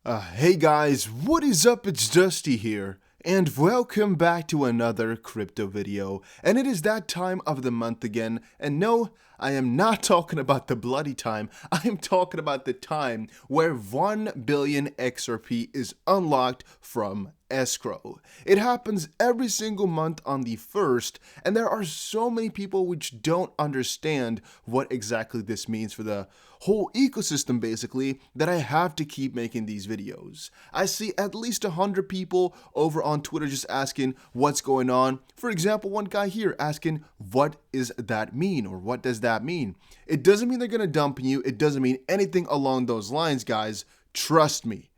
Hey guys, what is up? It's Dusty here, and welcome back to another crypto video. And it is that time of the month again, and no, I am not talking about the bloody time. I am talking about the time where 1 billion XRP is unlocked from escrow. It happens every single month on the 1st, and there are so many people which don't understand what exactly this means for the whole ecosystem basically, that I have to keep making these videos. I see at least 100 people over on Twitter just asking what's going on. For example, one guy here asking, what is that mean, or what does that mean? It doesn't mean they're gonna dump you. It doesn't mean anything along those lines, guys. Trust me.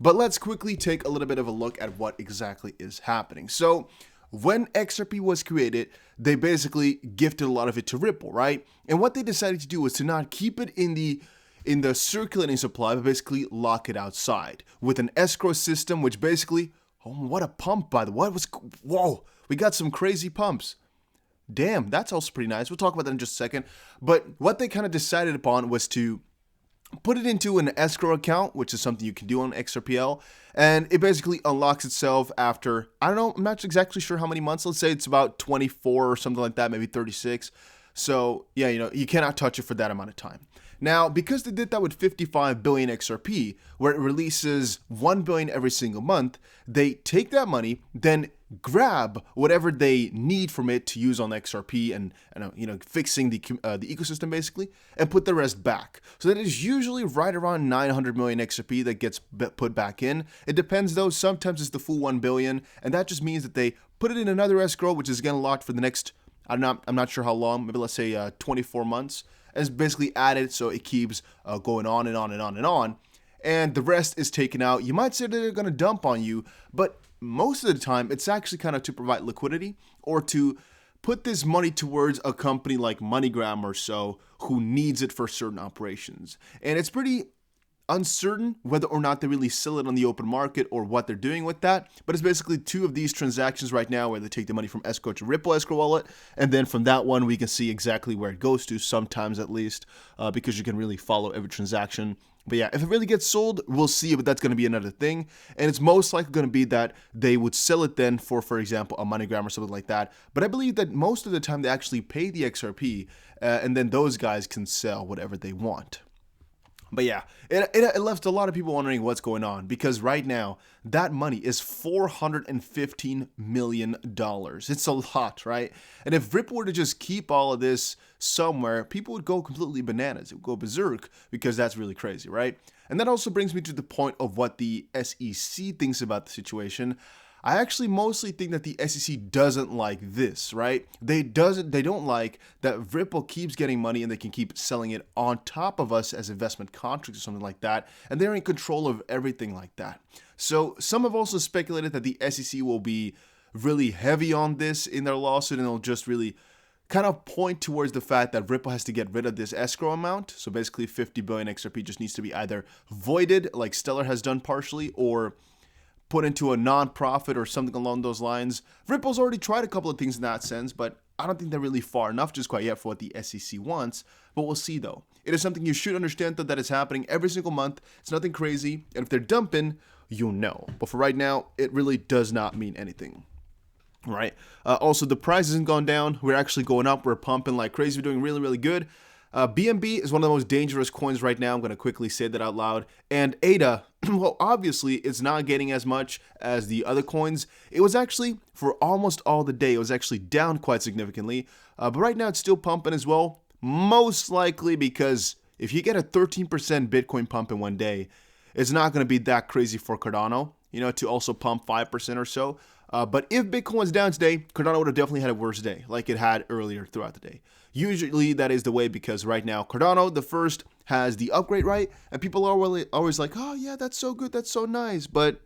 But let's quickly take a little bit of a look at what exactly is happening. So when XRP was created, they basically gifted a lot of it to Ripple, right? And what they decided to do was to not keep it in the circulating supply, but basically lock it outside with an escrow system, which basically, oh, what a pump, by the way. Whoa, we got some crazy pumps. Damn, that's also pretty nice. We'll talk about that in just a second. But what they kind of decided upon was to put it into an escrow account, which is something you can do on XRPL, and it basically unlocks itself after, I don't know, I'm not exactly sure how many months. Let's say it's about 24 or something like that, maybe 36. So yeah, you cannot touch it for that amount of time. Now, because they did that with 55 billion XRP, where it releases 1 billion every single month, they take that money, then grab whatever they need from it to use on XRP and fixing the ecosystem basically, and put the rest back. So that is usually right around 900 million XRP that gets put back in. It depends though. Sometimes it's the full 1 billion, and that just means that they put it in another escrow, which is again locked for the next, I'm not sure how long, maybe let's say 24 months. And it's basically added so it keeps going on and on and on and on. And the rest is taken out. You might say that they're going to dump on you, but most of the time it's actually kind of to provide liquidity or to put this money towards a company like MoneyGram or so who needs it for certain operations. And it's pretty uncertain whether or not they really sell it on the open market or what they're doing with that, but it's basically two of these transactions right now where they take the money from escrow to Ripple escrow wallet, and then from that one we can see exactly where it goes to, sometimes at least, because you can really follow every transaction. But yeah, if it really gets sold, we'll see, but that's going to be another thing, and it's most likely going to be that they would sell it then for example, a MoneyGram or something like that. But I believe that most of the time they actually pay the XRP, and then those guys can sell whatever they want. But yeah, it left a lot of people wondering what's going on, because right now that money is $415 million. It's a lot, right? And if Ripple were to just keep all of this somewhere, people would go completely bananas. It would go berserk, because that's really crazy, right? And that also brings me to the point of what the SEC thinks about the situation. I actually mostly think that the SEC doesn't like this, right? They don't like that Ripple keeps getting money and they can keep selling it on top of us as investment contracts or something like that, and they're in control of everything like that. So some have also speculated that the SEC will be really heavy on this in their lawsuit, and they'll just really kind of point towards the fact that Ripple has to get rid of this escrow amount. So basically 50 billion XRP just needs to be either voided, like Stellar has done partially, or put into a non-profit or something along those lines. Ripple's already tried a couple of things in that sense, but I don't think they're really far enough just quite yet for what the SEC wants. But we'll see though. It is something you should understand though, that is happening every single month. It's nothing crazy, and if they're dumping, you'll know. But for right now, it really does not mean anything. Right? Also, the price hasn't gone down. We're actually going up. We're pumping like crazy. We're doing really, really good. BNB is one of the most dangerous coins right now. I'm going to quickly say that out loud. And ADA, well, obviously, it's not getting as much as the other coins. It was actually, for almost all the day, it was actually down quite significantly. But right now, it's still pumping as well. Most likely because if you get a 13% Bitcoin pump in one day, it's not going to be that crazy for Cardano, to also pump 5% or so. But if Bitcoin was down today, Cardano would have definitely had a worse day, like it had earlier throughout the day. Usually that is the way, because right now Cardano, the first, has the upgrade, right? And people are always like, oh yeah, that's so good, that's so nice. But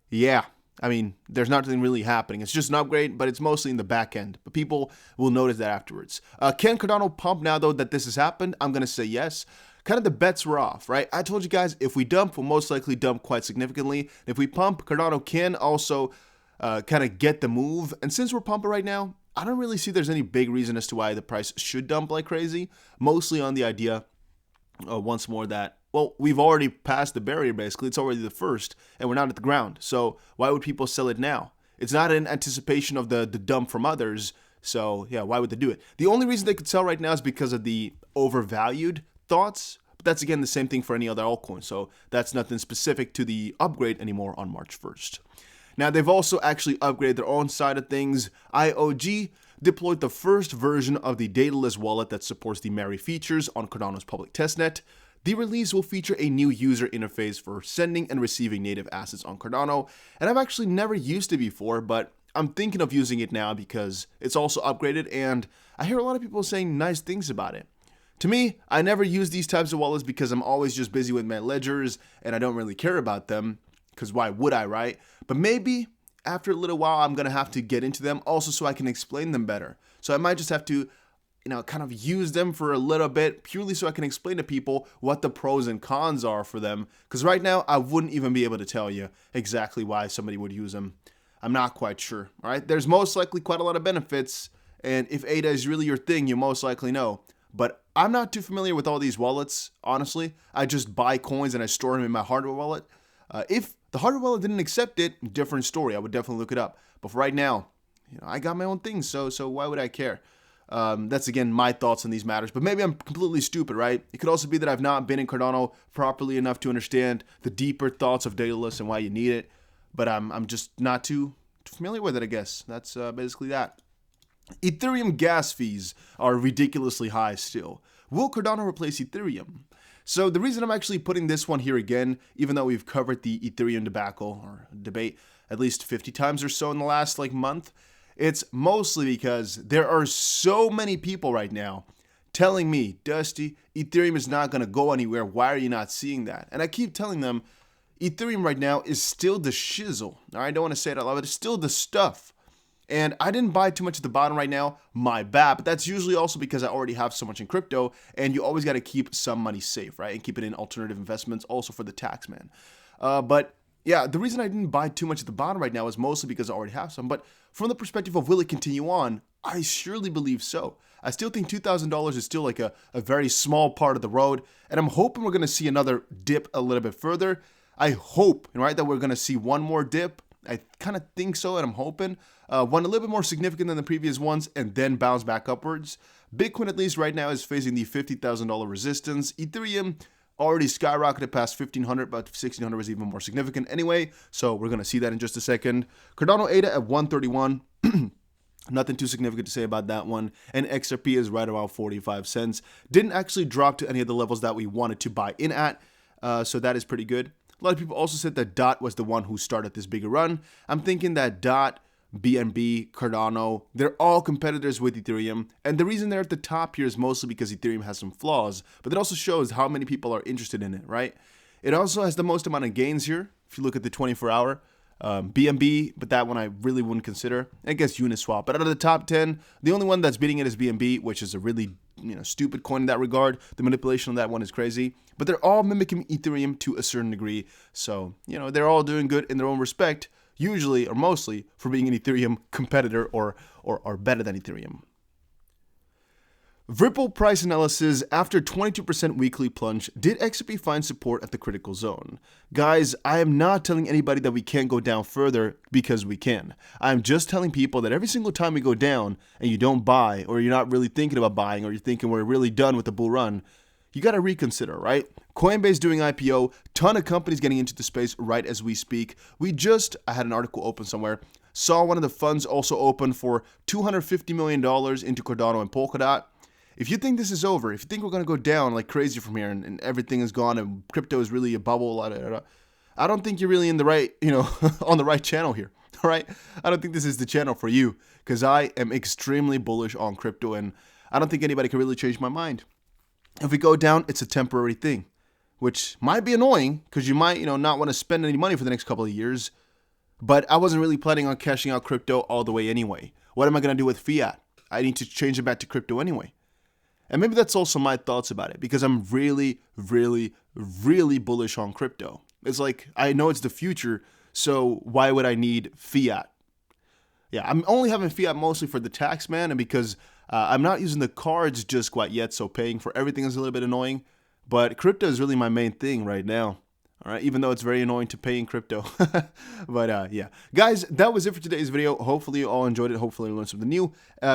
yeah, I mean, there's nothing really happening. It's just an upgrade, but it's mostly in the back end. But people will notice that afterwards. Can Cardano pump now though that this has happened? I'm going to say yes. Kind of the bets were off, right? I told you guys, if we dump, we'll most likely dump quite significantly. If we pump, Cardano can also kind of get the move. And since we're pumping right now, I don't really see there's any big reason as to why the price should dump like crazy, mostly on the idea once more that, well, we've already passed the barrier basically. It's already the first and we're not at the ground. So why would people sell it now? It's not in anticipation of the dump from others. So yeah, why would they do it? The only reason they could sell right now is because of the overvalued thoughts. But that's again the same thing for any other altcoin. So that's nothing specific to the upgrade anymore on March 1st. Now they've also actually upgraded their own side of things. IOG deployed the first version of the dataless wallet that supports the Mary features on Cardano's public testnet. The release will feature a new user interface for sending and receiving native assets on Cardano, and I've actually never used it before, but I'm thinking of using it now because it's also upgraded, and I hear a lot of people saying nice things about it. To me, I never use these types of wallets because I'm always just busy with my ledgers, and I don't really care about them, because why would I, right? But maybe after a little while, I'm going to have to get into them also so I can explain them better. So I might just have to, kind of use them for a little bit purely so I can explain to people what the pros and cons are for them. Because right now, I wouldn't even be able to tell you exactly why somebody would use them. I'm not quite sure, all right? There's most likely quite a lot of benefits, and if ADA is really your thing, you most likely know. But I'm not too familiar with all these wallets, honestly. I just buy coins and I store them in my hardware wallet. If the hardware wallet didn't accept it, different story. I would definitely look it up. But for right now, I got my own things, so why would I care? That's, again, my thoughts on these matters. But maybe I'm completely stupid, right? It could also be that I've not been in Cardano properly enough to understand the deeper thoughts of dataless and why you need it. But I'm just not too familiar with it, I guess. That's basically that. Ethereum gas fees are ridiculously high still. Will Cardano replace Ethereum? So the reason I'm actually putting this one here again, even though we've covered the Ethereum debacle or debate at least 50 times or so in the last month, it's mostly because there are so many people right now telling me, Dusty, Ethereum is not going to go anywhere. Why are you not seeing that? And I keep telling them, Ethereum right now is still the shizzle. I don't want to say it out loud, but it's still the stuff. And I didn't buy too much at the bottom right now, my bad, but that's usually also because I already have so much in crypto, and you always got to keep some money safe, right? And keep it in alternative investments, also for the tax man. But yeah, the reason I didn't buy too much at the bottom right now is mostly because I already have some. But from the perspective of will it continue on, I surely believe so. I still think $2,000 is still a very small part of the road, and I'm hoping we're going to see another dip a little bit further. I hope, right, that we're going to see one more dip. I kind of think so, and I'm hoping one a little bit more significant than the previous ones, and then bounce back upwards. Bitcoin, at least right now, is facing the $50,000 resistance. Ethereum already skyrocketed past 1,500, but 1,600 was even more significant anyway, so we're going to see that in just a second. Cardano ADA at 131. Nothing too significant to say about that one. And XRP is right around 45 cents. Didn't actually drop to any of the levels that we wanted to buy in at, so that is pretty good. A lot of people also said that DOT was the one who started this bigger run. I'm thinking that DOT, BNB, Cardano, they're all competitors with Ethereum. And the reason they're at the top here is mostly because Ethereum has some flaws. But that also shows how many people are interested in it, right? It also has the most amount of gains here. If you look at the 24-hour, BNB, but that one I really wouldn't consider. I guess Uniswap. But out of the top 10, the only one that's beating it is BNB, which is a really stupid coin in that regard. The manipulation on that one is crazy. But they're all mimicking Ethereum to a certain degree. So, they're all doing good in their own respect, usually or mostly for being an Ethereum competitor or better than Ethereum. Ripple price analysis after 22% weekly plunge. Did XRP find support at the critical zone? Guys, I am not telling anybody that we can't go down further because we can. I'm just telling people that every single time we go down and you don't buy, or you're not really thinking about buying, or you're thinking we're really done with the bull run, you got to reconsider, right? Coinbase doing IPO, ton of companies getting into the space right as we speak. I had an article open somewhere, saw one of the funds also open for $250 million into Cardano and Polkadot. If you think this is over, if you think we're going to go down like crazy from here and everything is gone and crypto is really a bubble, I don't think you're really in the right, on the right channel here, all right? I don't think this is the channel for you because I am extremely bullish on crypto and I don't think anybody can really change my mind. If we go down, it's a temporary thing, which might be annoying because you might, not want to spend any money for the next couple of years, but I wasn't really planning on cashing out crypto all the way anyway. What am I going to do with fiat? I need to change it back to crypto anyway. And maybe that's also my thoughts about it because I'm really, really, really bullish on crypto. It's like, I know it's the future, so why would I need fiat? Yeah, I'm only having fiat mostly for the tax man and because I'm not using the cards just quite yet, so paying for everything is a little bit annoying. But crypto is really my main thing right now. All right, even though it's very annoying to pay in crypto. But yeah, guys, that was it for today's video. Hopefully you all enjoyed it. Hopefully you learned something new.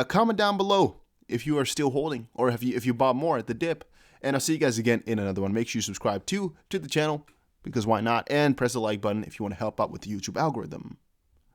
Comment down below if you are still holding, or if you bought more at the dip. And I'll see you guys again in another one. Make sure you subscribe to the channel, because why not? And press the like button if you want to help out with the YouTube algorithm.